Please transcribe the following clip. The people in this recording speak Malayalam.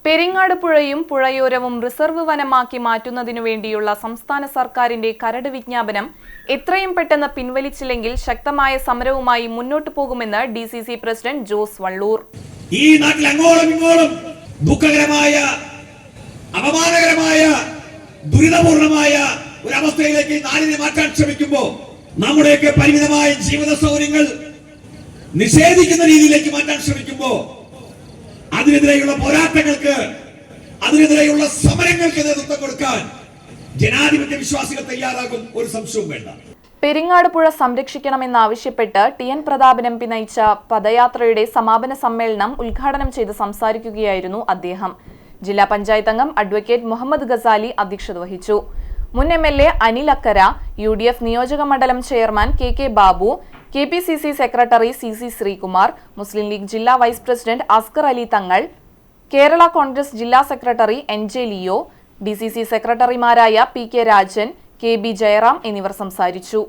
പെരിങ്ങാട് പുഴയും പുഴയോരവും റിസർവ് വനമാക്കി മാറ്റുന്നതിനു വേണ്ടിയുള്ള സംസ്ഥാന സർക്കാരിന്റെ കരട് വിജ്ഞാപനം എത്രയും പെട്ടെന്ന് പിൻവലിച്ചില്ലെങ്കിൽ ശക്തമായ സമരവുമായി മുന്നോട്ടു പോകുമെന്ന് DCC പ്രസിഡന്റ് ജോസ് വള്ളൂർ. ഈ നാട്ടിൽ അങ്ങോളം ഇങ്ങോളം ദുഃഖകരമായ, അപമാനകരമായ, ദുരിതപൂർണമായ ഒരു അവസ്ഥയിലേക്ക് നാടിനെ മാറ്റാൻ ശ്രമിക്കുമ്പോൾ നമ്മുടെയൊക്കെ പരിമിതമായ ജീവിത സൗകര്യങ്ങൾ നിഷേധിക്കുന്ന രീതിയിലേക്ക് മാറ്റാൻ ശ്രമിക്കുമ്പോൾ അതിനെതിരെയുള്ള പോരാട്ടങ്ങൾക്ക്, അതിനെതിരെയുള്ള സമരങ്ങൾക്ക് നേതൃത്വം കൊടുക്കാൻ ജനാധിപത്യ വിശ്വാസികൾ തയ്യാറാകും, ഒരു സംശയവും വേണ്ട. പെരിങ്ങാട് പുഴ സംരക്ഷിക്കണമെന്നാവശ്യപ്പെട്ട് TN പ്രതാപൻ MP നയിച്ച പദയാത്രയുടെ സമാപന സമ്മേളനം ഉദ്ഘാടനം ചെയ്ത് സംസാരിക്കുകയായിരുന്നു അദ്ദേഹം. ജില്ലാ പഞ്ചായത്ത് അംഗം അഡ്വക്കേറ്റ് മുഹമ്മദ് ഗസാലി അധ്യക്ഷത വഹിച്ചു. മുൻ MLA അനിൽ അക്കര, UDF നിയോജക മണ്ഡലം chairman KK Babu, KPCC secretary CC Sreekumar, Muslim League ജില്ലാ വൈസ് പ്രസിഡന്റ് അസ്കർ അലി തങ്ങൾ, കേരള കോൺഗ്രസ് ജില്ലാ സെക്രട്ടറി NJ ലിയോ, DCC സെക്രട്ടറിമാരായ PK രാജൻ, KB ജയറാം എന്നിവർ സംസാരിച്ചു.